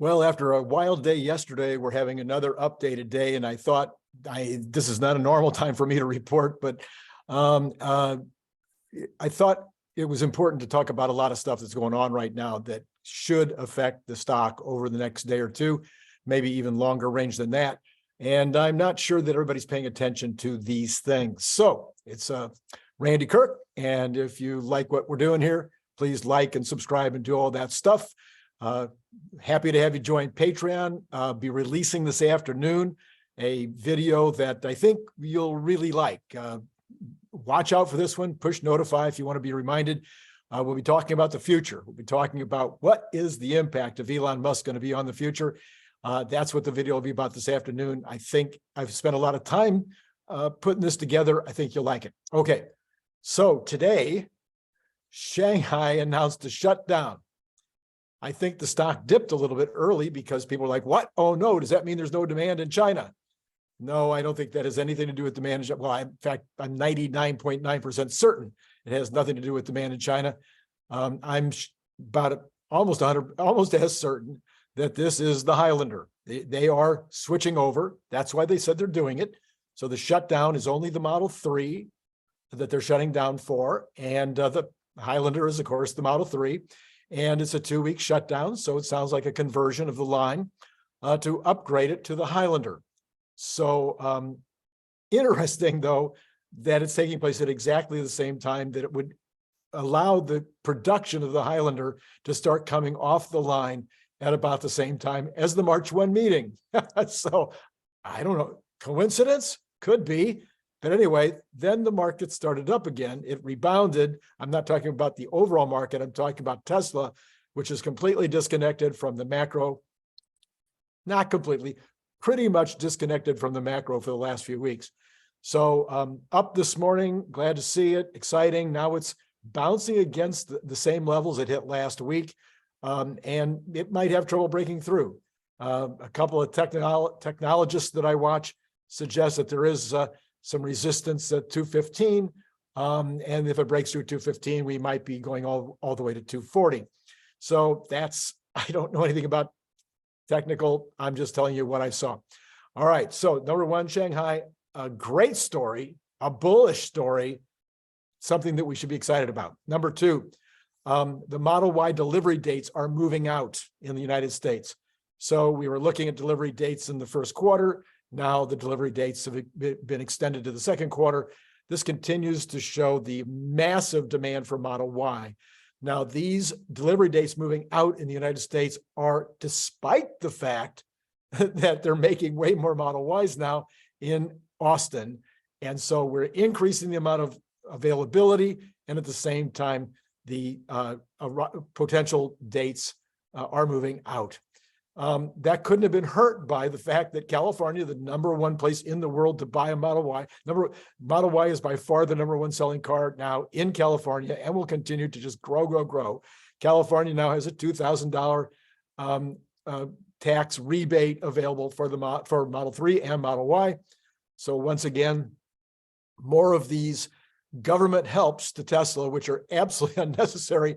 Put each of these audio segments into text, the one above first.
Well, after a wild day yesterday, we're having another updated day, and I thought this is not a normal time for me to report, but um, uh, I thought it was important to talk about a lot of stuff that's going on right now that should affect the stock over the next day or two, maybe even longer range than that. And I'm not sure that everybody's paying attention to these things. So it's Randy Kirk, and if you like what we're doing here, please like and subscribe and do all that stuff. Uh, Happy to have you join Patreon. Be releasing this afternoon a video that I think you'll really like. Watch out for this one. Push notify if you want to be reminded. We'll be talking about the future. We'll be talking about what is the impact of Elon Musk going to be on the future. That's what the video will be about this afternoon. I think I've spent a lot of time putting this together. I think you'll like it. Okay, so today, Shanghai announced a shutdown. I think the stock dipped a little bit early because people are like, what? Oh no, does that mean there's no demand in China? No, I don't think that has anything to do with demand. Well, in fact, I'm 99.9% certain it has nothing to do with demand in China. I'm about almost as certain that this is the Highlander. They are switching over. That's why they said they're doing it. So the shutdown is only the Model 3 that they're shutting down for. And the Highlander is, of course, the Model 3. And it's a 2-week shutdown. So it sounds like a conversion of the line to upgrade it to the Highlander. So interesting, though, that it's taking place at exactly the same time that it would allow the production of the Highlander to start coming off the line at about the same time as the March 1 meeting. So I don't know, coincidence? Could be. But anyway, then the market started up again. It rebounded. I'm not talking about the overall market. I'm talking about Tesla, which is completely disconnected from the macro. Not completely, pretty much disconnected from the macro for the last few weeks. So up this morning, glad to see it, exciting. Now it's bouncing against the same levels it hit last week, and it might have trouble breaking through. A couple of technologists that I watch suggest that there is some resistance at 215, and if it breaks through 215, we might be going all the way to 240. So that's, I don't know anything about technical. I'm just telling you what I saw. All right. So number one, Shanghai, a great story, a bullish story, something that we should be excited about. Number two, the Model Y delivery dates are moving out in the United States. So we were looking at delivery dates in the first quarter. Now the delivery dates have been extended to the second quarter. This continues to show the massive demand for Model Y. Now, these delivery dates moving out in the United States are despite the fact that they're making way more Model Ys now in Austin. And so we're increasing the amount of availability, and at the same time, the potential dates are moving out. That couldn't have been hurt by the fact that California, the #1 place in the world to buy a Model Y, Model Y is by far the #1 selling car now in California and will continue to just grow. California now has a $2,000 tax rebate available for Model 3 and Model Y. So once again, more of these government helps to Tesla, which are absolutely unnecessary.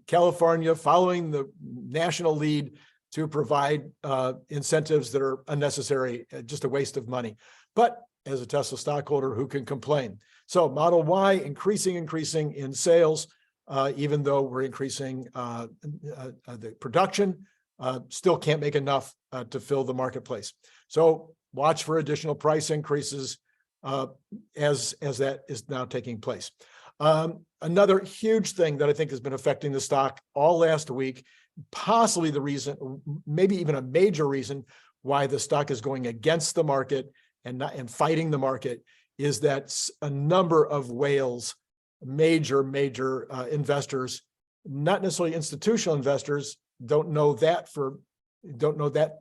California following the national lead to provide incentives that are unnecessary, just a waste of money. But as a Tesla stockholder, who can complain? So Model Y increasing in sales, even though we're increasing the production, still can't make enough to fill the marketplace. So watch for additional price increases as that is now taking place. Another huge thing that I think has been affecting the stock all last week, possibly the reason, maybe even a major reason why the stock is going against the market and fighting the market, is that a number of whales, major investors, not necessarily institutional investors, don't know that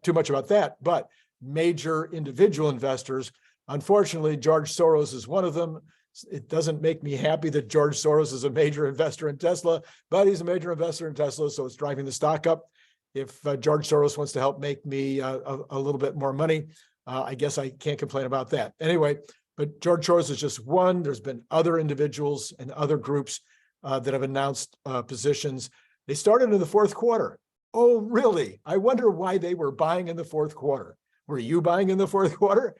too much about that, but major individual investors. Unfortunately, George Soros is one of them. It doesn't make me happy that George Soros is a major investor in Tesla, but he's a major investor in Tesla, so it's driving the stock up. If George Soros wants to help make me a little bit more money, I guess I can't complain about that. Anyway, but George Soros is just one. There's been other individuals and other groups that have announced positions. They started in the fourth quarter. Oh, really? I wonder why they were buying in the fourth quarter. Were you buying in the fourth quarter?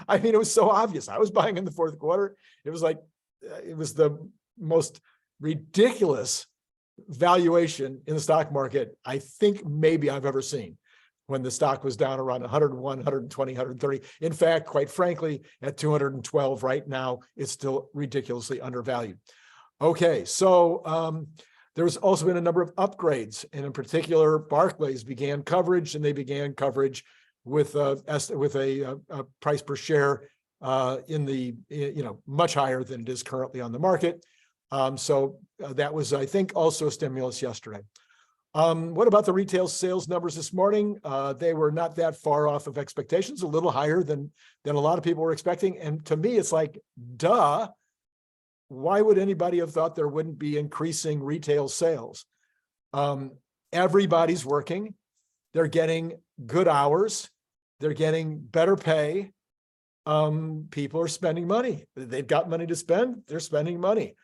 I mean, it was so obvious. I was buying in the fourth quarter. It was like, it was the most ridiculous valuation in the stock market I think maybe I've ever seen, when the stock was down around 101, 120, 130. In fact, quite frankly, at 212 right now, it's still ridiculously undervalued. Okay, so there's also been a number of upgrades, and in particular, Barclays began coverage, and they began coverage with a price per share in the, much higher than it is currently on the market. So that was, I think, also a stimulus yesterday. What about the retail sales numbers this morning? They were not that far off of expectations, a little higher than a lot of people were expecting. And to me, it's like, duh, why would anybody have thought there wouldn't be increasing retail sales? Everybody's working. They're getting good hours. They're getting better pay. People are spending money. They've got money to spend. They're spending money.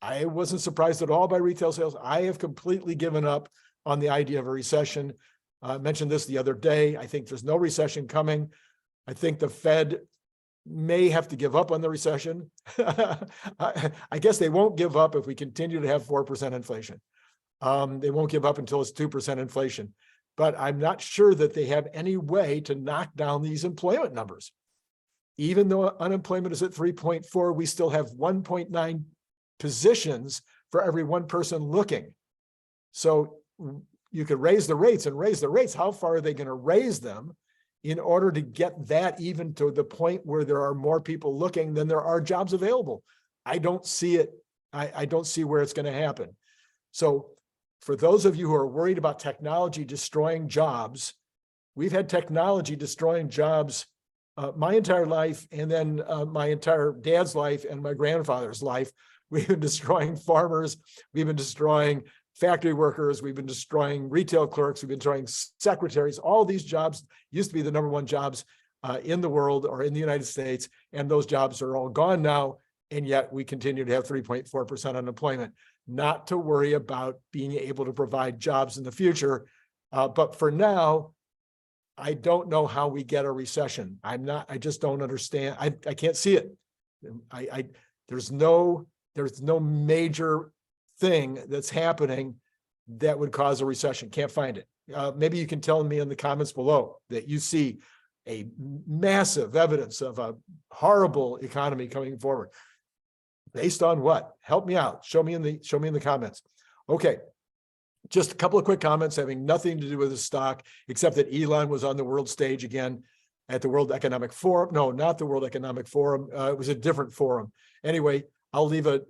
I wasn't surprised at all by retail sales. I have completely given up on the idea of a recession. I mentioned this the other day. I think there's no recession coming. I think the Fed may have to give up on the recession. I guess they won't give up if we continue to have 4% inflation. They won't give up until it's 2% inflation. But I'm not sure that they have any way to knock down these employment numbers. Even though unemployment is at 3.4, we still have 1.9 positions for every one person looking. So you could raise the rates and raise the rates. How far are they going to raise them in order to get that even to the point where there are more people looking than there are jobs available? I don't see it. I don't see where it's going to happen. So for those of you who are worried about technology destroying jobs, we've had technology destroying jobs my entire life, and then my entire dad's life and my grandfather's life. We've been destroying farmers. We've been destroying factory workers. We've been destroying retail clerks. We've been destroying secretaries. All these jobs used to be the #1 jobs in the world or in the United States, and those jobs are all gone now, and yet we continue to have 3.4% unemployment. Not to worry about being able to provide jobs in the future, but for now, I don't know how we get a recession. I just don't understand. I can't see it. There's no major thing that's happening that would cause a recession. Can't find it. Maybe you can tell me in the comments below that you see a massive evidence of a horrible economy coming forward. Based on what? Help me out. Show me in the comments. Okay. Just a couple of quick comments having nothing to do with the stock, except that Elon was on the world stage again at the World Economic Forum. No, not the World Economic Forum. It was a different forum. Anyway, I'll leave a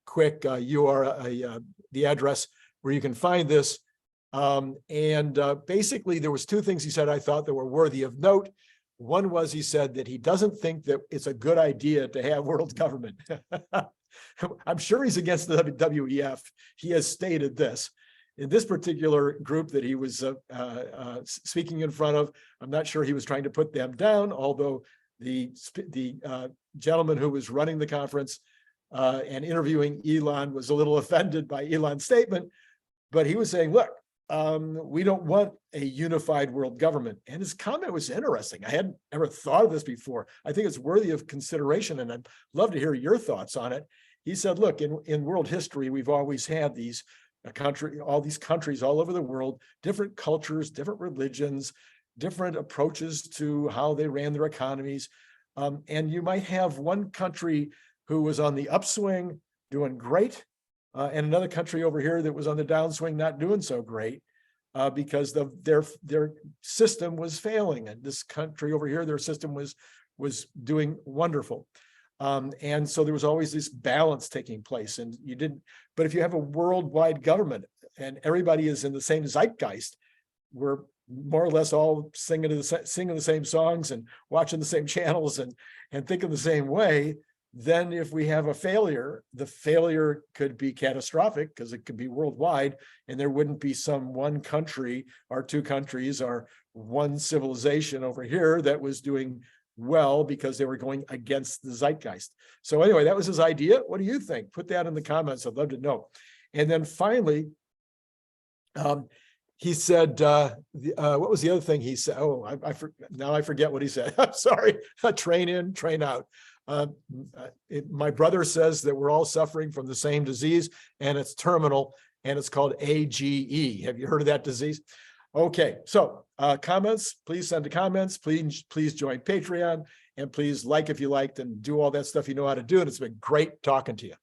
quick URL, the address where you can find this. Basically, there was two things he said I thought that were worthy of note. One was he said that he doesn't think that it's a good idea to have world government. I'm sure he's against the WEF. He has stated this. In this particular group that he was speaking in front of, I'm not sure he was trying to put them down, although the gentleman who was running the conference and interviewing Elon was a little offended by Elon's statement, but he was saying, look, we don't want a unified world government. And his comment was interesting. I hadn't ever thought of this before. I think it's worthy of consideration, and I'd love to hear your thoughts on it. He said, look, in world history, we've always had these all these countries all over the world, different cultures, different religions, different approaches to how they ran their economies. And you might have one country who was on the upswing, doing great, and another country over here that was on the downswing, not doing so great, because their system was failing. And this country over here, their system was doing wonderful. And so there was always this balance taking place, and but if you have a worldwide government and everybody is in the same zeitgeist, we're more or less all singing the same songs and watching the same channels and thinking the same way, then if we have a failure, the failure could be catastrophic because it could be worldwide, and there wouldn't be some one country or two countries or one civilization over here that was doing well because they were going against the zeitgeist. So anyway, that was his idea. What do you think? Put that in the comments. I'd love to know. And then finally, He said, what was the other thing he said? Oh, now I forget what he said. I'm sorry. Train in, train out. My brother says that we're all suffering from the same disease, and it's terminal, and it's called AGE. Have you heard of that disease? Okay, so comments, please send the comments. Please join Patreon, and please like if you liked, and do all that stuff you know how to do. And it's been great talking to you.